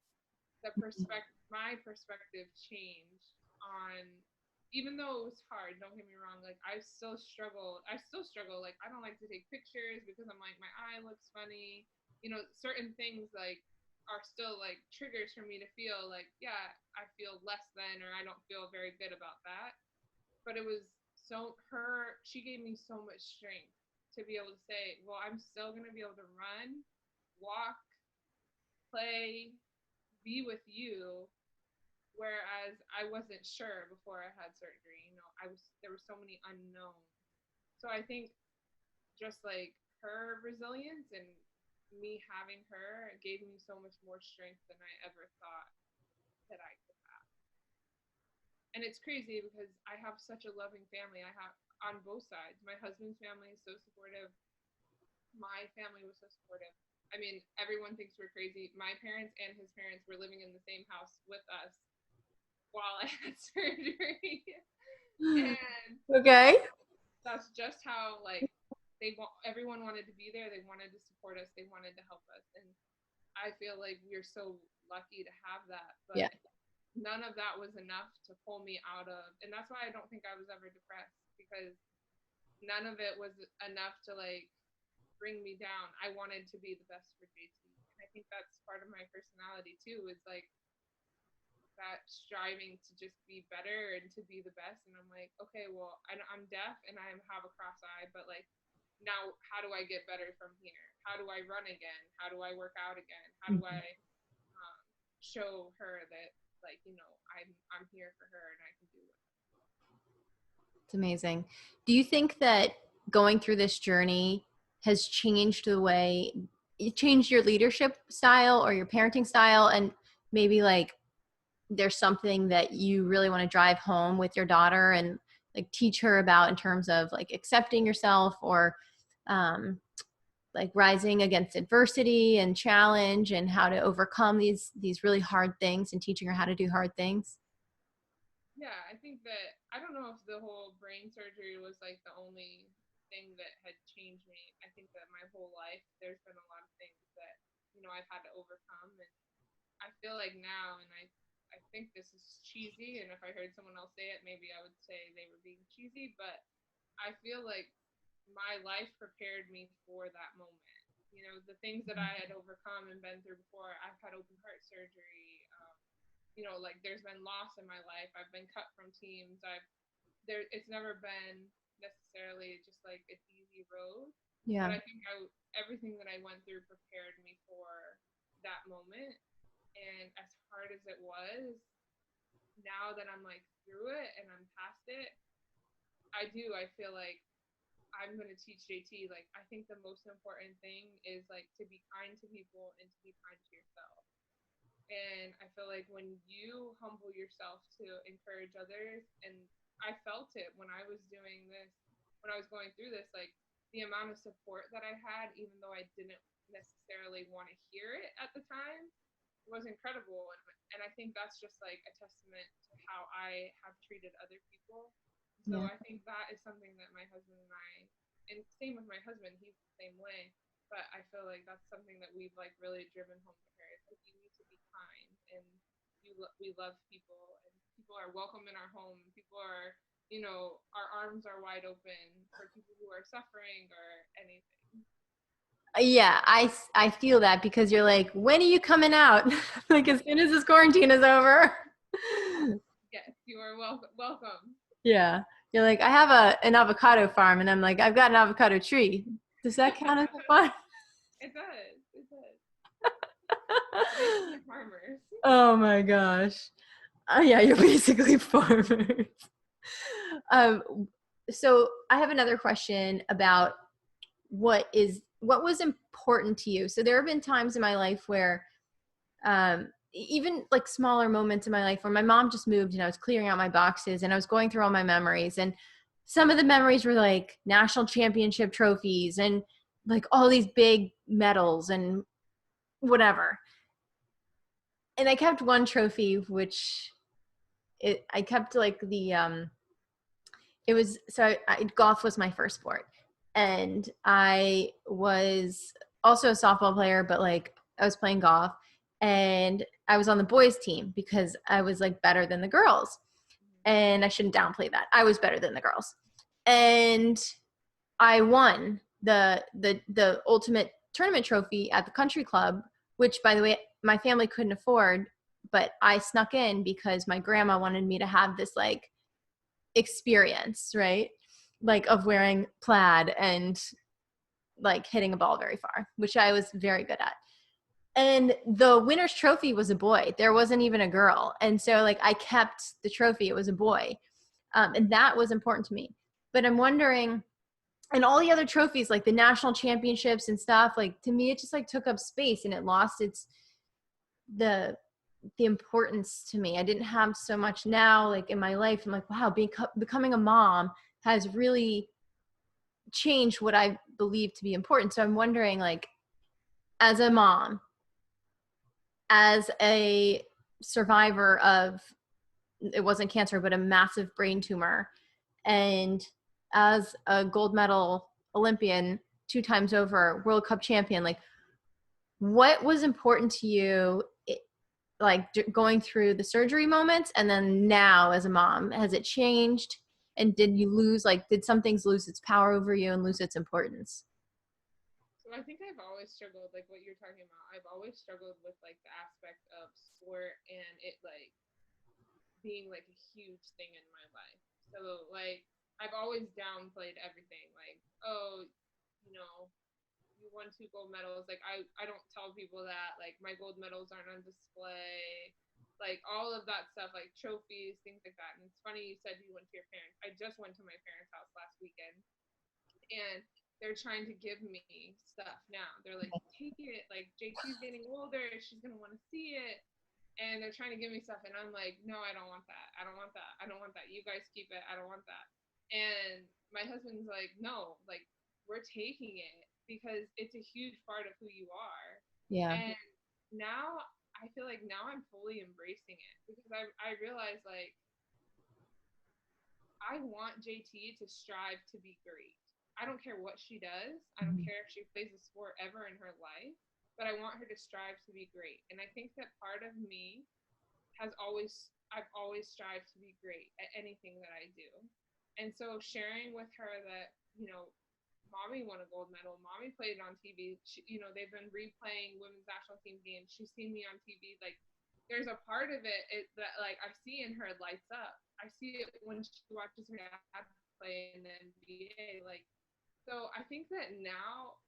my perspective changed on, even though it was hard, don't get me wrong, like I still struggle, like I don't like to take pictures because I'm like my eye looks funny, certain things like are still like triggers for me to feel like, yeah, I feel less than, or I don't feel very good about that. But it was she gave me so much strength to be able to say, well, I'm still going to be able to run, walk, play, be with you. Whereas I wasn't sure before I had surgery. There were so many unknowns. So I think just like her resilience and me having her gave me so much more strength than I ever thought that I could have. And it's crazy because I have such a loving family. I have on both sides. My husband's family is so supportive. My family was so supportive. I mean, everyone thinks we're crazy. My parents and his parents were living in the same house with us while I had surgery. And Okay. that's just how like everyone wanted to be there. They wanted to support us. They wanted to help us. And I feel like we're so lucky to have that. Yeah. But none of that was enough to pull me out of, and that's why I don't think I was ever depressed, because none of it was enough to like bring me down. I wanted to be the best for JT. And I think that's part of my personality too, is like that striving to just be better and to be the best. And I'm like, okay, well, I'm deaf and I have a cross eye, but like, now how do I get better from here? How do I run again? How do I work out again? How do I show her that like, I'm here for her and I can do it? It's amazing. Do you think that going through this journey has changed the way it changed your leadership style or your parenting style? And maybe like there's something that you really want to drive home with your daughter and like teach her about in terms of like accepting yourself or like rising against adversity and challenge and how to overcome these really hard things and teaching her how to do hard things? Yeah, I think that I don't know if the whole brain surgery was like the only thing that had changed me. I think that my whole life there's been a lot of things that I've had to overcome, and I feel like now, and I think this is cheesy, and if I heard someone else say it, maybe I would say they were being cheesy, but I feel like my life prepared me for that moment. The things that I had overcome and been through before. I've had open heart surgery. Like there's been loss in my life. I've been cut from teams. It's never been necessarily just like an easy road. But Yeah. I think everything that I went through prepared me for that moment. And as hard as it was, now that I'm like through it and I'm past it, I feel like I'm going to teach JT, like, I think the most important thing is like to be kind to people and to be kind to yourself. And I feel like when you humble yourself to encourage others, and I felt it when I was doing this, when I was going through this, like the amount of support that I had, even though I didn't necessarily want to hear it at the time, was incredible. And I think that's just like a testament to how I have treated other people. So Yeah. I think that is something that my husband and I, and same with my husband, he's the same way. But I feel like that's something that we've like really driven home to her. It's like you need to be kind, and we love people, and people are welcome in our home. People are, our arms are wide open for people who are suffering or anything. Yeah, I feel that because you're like, when are you coming out? Like as soon as this quarantine is over. Yes, you are welcome. Yeah. You're like, I have an avocado farm, and I'm like, I've got an avocado tree. Does that count as a farm? It does. It does. Basically farmers. Oh my gosh. Yeah, you're basically farmers. So I have another question about what was important to you. So there have been times in my life where even like smaller moments in my life where my mom just moved and I was clearing out my boxes and I was going through all my memories, and some of the memories were like national championship trophies and like all these big medals and whatever. And I kept one trophy, which I kept like it was, so golf was my first sport, and I was also a softball player, but like I was playing golf, and I was on the boys team because I was like better than the girls, and I shouldn't downplay that. I was better than the girls, and I won the ultimate tournament trophy at the country club, which by the way my family couldn't afford, but I snuck in because my grandma wanted me to have this like experience, right? Like of wearing plaid and like hitting a ball very far, which I was very good at. And the winner's trophy was a boy. There wasn't even a girl. And so like I kept the trophy. It was a boy. And that was important to me. But I'm wondering, and all the other trophies, like the national championships and stuff, like to me, it just like took up space and it lost the the importance to me. I didn't have so much now, like in my life. I'm like, wow, becoming a mom has really changed what I believe to be important. So I'm wondering, like, as a mom, as a survivor of, it wasn't cancer, but a massive brain tumor, and as a gold medal Olympian 2 times over, World Cup champion, like, what was important to you like going through the surgery moments and then now as a mom? Has it changed? And did some things lose its power over you and lose its importance? So I think I've always struggled, like what you're talking about. I've always struggled with like the aspect of sport and it like being like a huge thing in my life. So like I've always downplayed everything. Like, oh, you know, you won 2 gold medals. Like I don't tell people that. Like my gold medals aren't on display. Like all of that stuff, like trophies, things like that. And it's funny you said you went to your parents. I just went to my parents' house last weekend, and they're trying to give me stuff now. They're like, take it. Like JT's getting older. She's gonna want to see it. And they're trying to give me stuff, and I'm like, no, I don't want that. I don't want that. I don't want that. You guys keep it. I don't want that. And my husband's like, no, like we're taking it because it's a huge part of who you are. Yeah. And now I feel like now I'm fully embracing it because I realize like I want JT to strive to be great. I don't care what she does. I don't care if she plays a sport ever in her life, but I want her to strive to be great. And I think that part of me I've always strived to be great at anything that I do. And so sharing with her that, mommy won a gold medal, mommy played on TV, they've been replaying women's national team games. She's seen me on TV. Like there's a part of that like I see in her lights up. I see it when she watches her dad play in the NBA. Like, so I think that now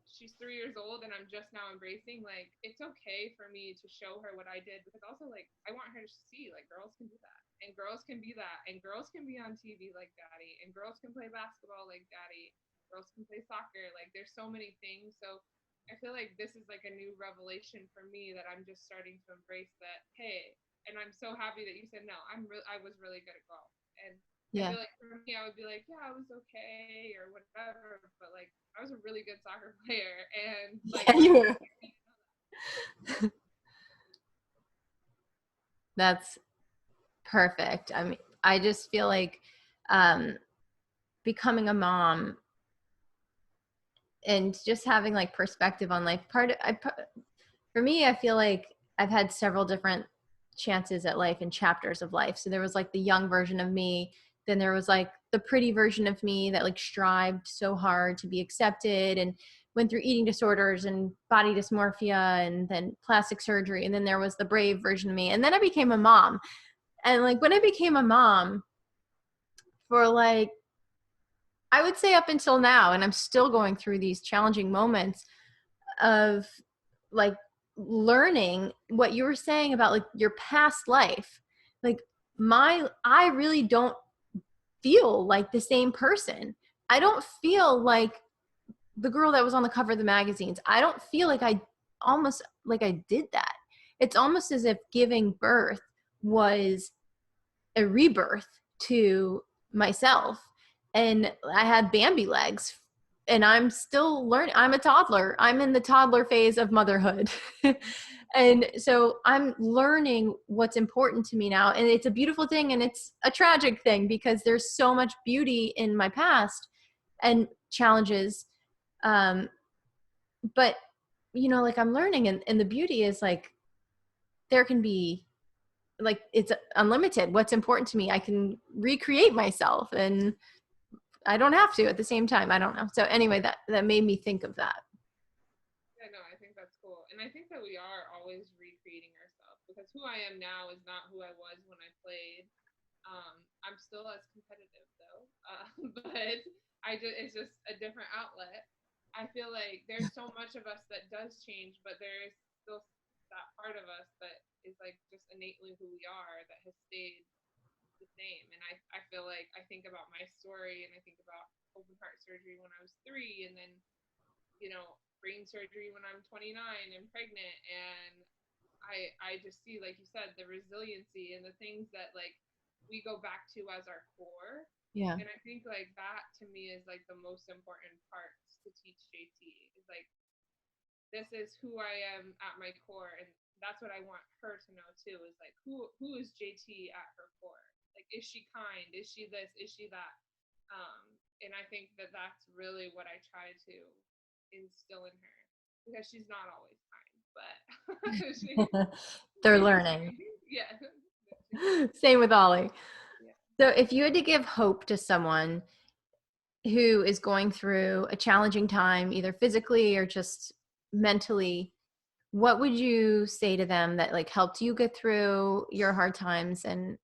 she's 3 years old and I'm just now embracing like it's okay for me to show her what I did, because also like I want her to see like girls can do that and girls can be that and girls can be on TV like daddy and girls can play basketball like daddy, girls can play soccer. Like there's so many things. So I feel like this is like a new revelation for me that I'm just starting to embrace that, hey, and I'm so happy that you said no, I was really good at golf. And I Yeah. feel like for me, I would be like, yeah, I was okay or whatever, but like I was a really good soccer player, and like Yeah, you were. That's perfect. I mean, I just feel like um, becoming a mom and just having like perspective on life. For me, I feel like I've had several different chances at life and chapters of life. So there was like the young version of me, then there was like the pretty version of me that like strived so hard to be accepted and went through eating disorders and body dysmorphia and then plastic surgery, and then there was the brave version of me, and then I became a mom. And like when I became a mom, for like I would say up until now, and I'm still going through these challenging moments of like learning what you were saying about like your past life. Like I really don't feel like the same person. I don't feel like the girl that was on the cover of the magazines. I don't feel like I did that. It's almost as if giving birth was a rebirth to myself. And I had Bambi legs, and I'm still learning. I'm a toddler. I'm in the toddler phase of motherhood. And so I'm learning what's important to me now. And it's a beautiful thing, and it's a tragic thing because there's so much beauty in my past and challenges. Um, but, like I'm learning, and the beauty is like there can be like it's unlimited. What's important to me, I can recreate myself, and I don't have to at the same time. I don't know. So anyway, that made me think of that. Yeah, no, I think that's cool. And I think that we are always recreating ourselves because who I am now is not who I was when I played. I'm still as competitive though, but it's just a different outlet. I feel like there's so much of us that does change, but there's still that part of us that is like just innately who we are that has stayed the same. And I feel like I think about my story and I think about open heart surgery when I was 3, and then brain surgery when I'm 29 and pregnant, and I just see, like you said, the resiliency and the things that like we go back to as our core. Yeah. And I think like that to me is like the most important part to teach JT is like this is who I am at my core, and that's what I want her to know too is like who is JT at her core? Like is she kind? Is she this? Is she that? And I think that that's really what I try to instill in her because she's not always kind, but They're she's learning. yeah. Same with Ollie. Yeah. So if you had to give hope to someone who is going through a challenging time, either physically or just mentally, what would you say to them that like helped you get through your hard times, and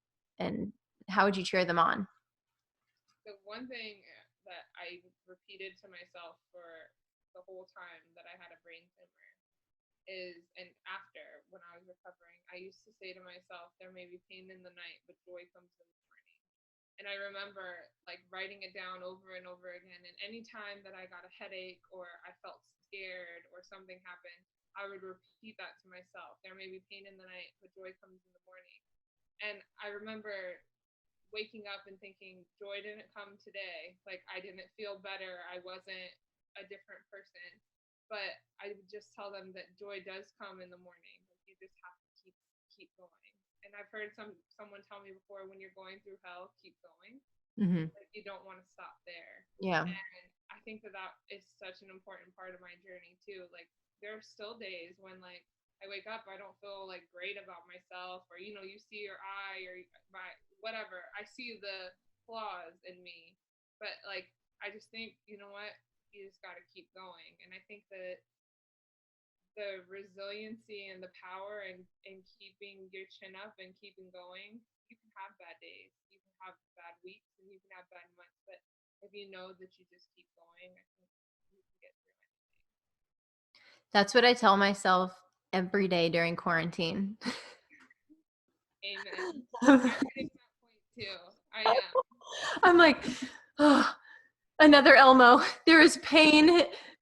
how would you cheer them on? The one thing that I repeated to myself for the whole time that I had a brain tumor is, and after when I was recovering, I used to say to myself, there may be pain in the night, but joy comes in the morning. And I remember like writing it down over and over again. And anytime that I got a headache or I felt scared or something happened, I would repeat that to myself. There may be pain in the night, but joy comes in the morning. And I remember waking up and thinking joy didn't come today. Like I didn't feel better. I wasn't a different person. But I would just tell them that joy does come in the morning. Like you just have to keep going. And I've heard someone tell me before, when you're going through hell, keep going. Mm-hmm. Like you don't want to stop there. Yeah. And I think that is such an important part of my journey too. Like there are still days when like I wake up, I don't feel like great about myself, or you see your eye or my whatever. I see the flaws in me, but like I just think, you know what, you just got to keep going. And I think that the resiliency and the power and keeping your chin up and keeping going, you can have bad days, you can have bad weeks, and you can have bad months, but if you know that you just keep going, I think you can get through anything. That's what I tell myself every day during quarantine. Amen. I'm hitting that point too. I am. I'm like, oh, another Elmo. There is pain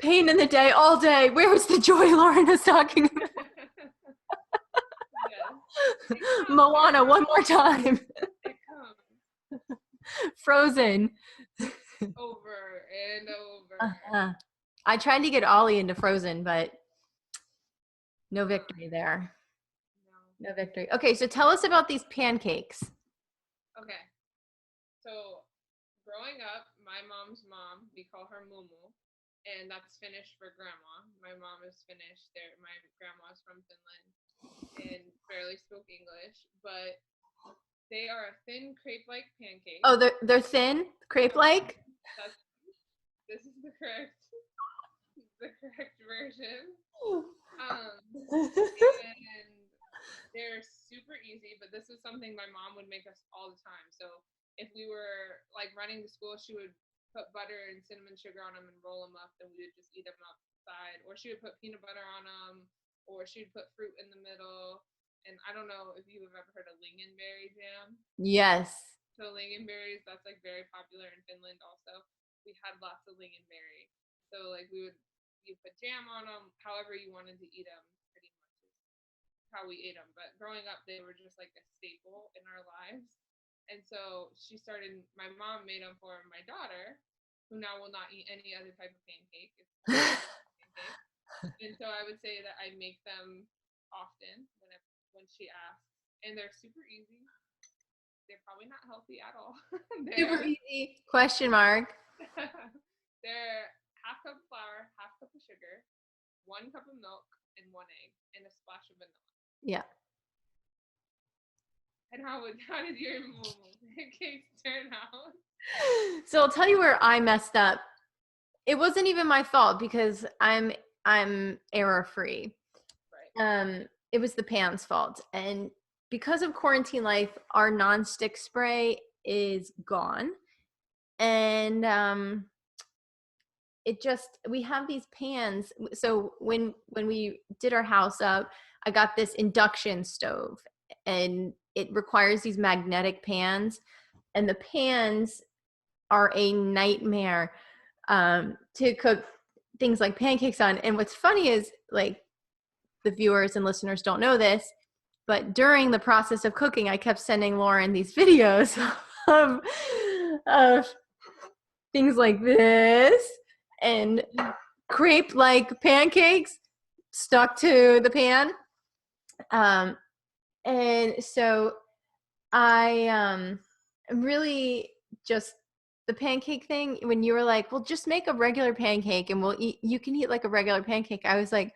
in the day all day. Where is the joy Lauren is talking about? Yes. Moana, one more time. It comes Frozen. over and over. Uh-huh. I tried to get Ollie into Frozen, but no victory there. No. No victory. Okay, so tell us about these pancakes. Okay. So growing up, my mom's mom, we call her Mummu, and that's Finnish for grandma. My mom is Finnish. My grandma's from Finland and barely spoke English, but they are a thin crepe-like pancake. Oh, they're thin, crepe-like. That's this is the correct version. And they're super easy, but this is something my mom would make us all the time. So if we were like running to school, she would put butter and cinnamon sugar on them and roll them up, and we would just eat them outside. Or she would put peanut butter on them, or she would put fruit in the middle. And I don't know if you've ever heard of lingonberry jam. Yes. So lingonberries, that's like very popular in Finland also. We had lots of lingonberry. So like you put jam on them, however you wanted to eat them, pretty much is how we ate them. But growing up, they were just like a staple in our lives. And so my mom made them for my daughter, who now will not eat any other type of pancake. It's pancake. And so I would say that I make them often when she asks. And they're super easy. They're probably not healthy at all. Super easy. Question mark. They're half cup of flour, half cup of sugar, 1 cup of milk, and 1 egg, and a splash of vanilla. Yeah. And how did your pancakes turn out? So I'll tell you where I messed up. It wasn't even my fault because I'm error free. Right. It was the pan's fault, and because of quarantine life, our nonstick spray is gone, and we have these pans. So when we did our house up, I got this induction stove, and it requires these magnetic pans, and the pans are a nightmare to cook things like pancakes on. And what's funny is, like, the viewers and listeners don't know this, but during the process of cooking, I kept sending Lauren these videos of things like this and crepe-like pancakes stuck to the pan. And so I really just the pancake thing, when you were like, well, just make a regular pancake and you can eat like a regular pancake. I was like,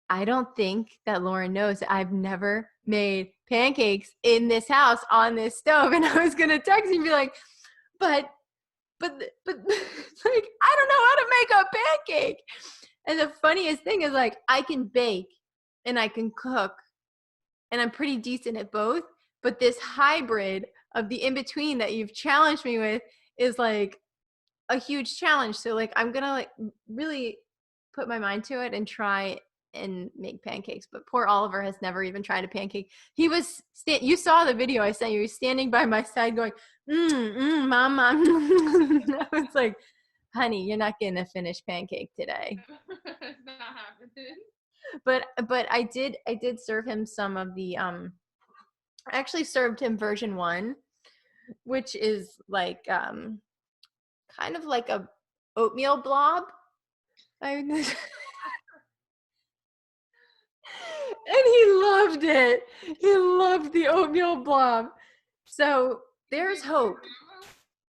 I don't think that Lauren knows that I've never made pancakes in this house on this stove. And I was going to text you and be like, but like, I don't know how to make a pancake. And the funniest thing is, like, I can bake and I can cook and I'm pretty decent at both. But this hybrid of the in-between that you've challenged me with is like a huge challenge. So like, I'm going to like really put my mind to it and try and make pancakes. But poor Oliver has never even tried a pancake. He was you saw the video I sent you. He was standing by my side going, mama. I was like, honey, you're not getting a finished pancake today. It's not happening. But I did serve him some of the I actually served him version 1, which is like kind of like a oatmeal blob. And he loved it. He loved the oatmeal blob. So there's hope.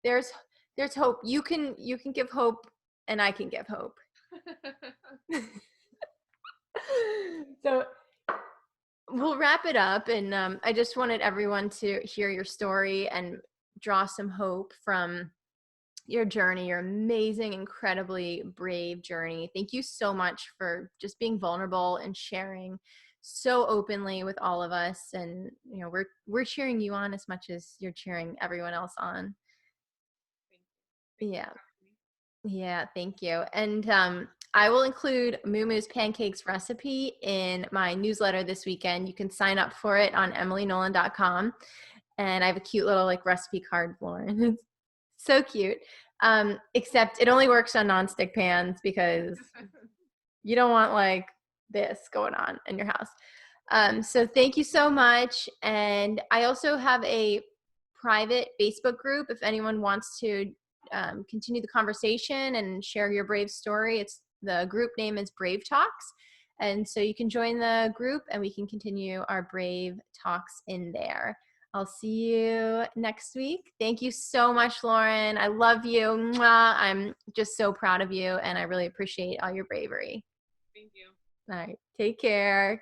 There's hope. You can give hope, and I can give hope. So we'll wrap it up, and I just wanted everyone to hear your story and draw some hope from your journey, your amazing, incredibly brave journey. Thank you so much for just being vulnerable and sharing so openly with all of us. And you know, we're cheering you on as much as you're cheering everyone else on. Yeah, thank you. And I will include Mummu's pancakes recipe in my newsletter this weekend. You can sign up for it on emilynolan.com. And I have a cute little like recipe card, Lauren. It's so cute. Except it only works on nonstick pans because you don't want like this going on in your house. So thank you so much. And I also have a private Facebook group if anyone wants to continue the conversation and share your brave story. The group name is Brave Talks. And so you can join the group and we can continue our Brave talks in there. I'll see you next week. Thank you so much, Lauren. I love you. Mwah. I'm just so proud of you and I really appreciate all your bravery. Thank you. All right. Take care.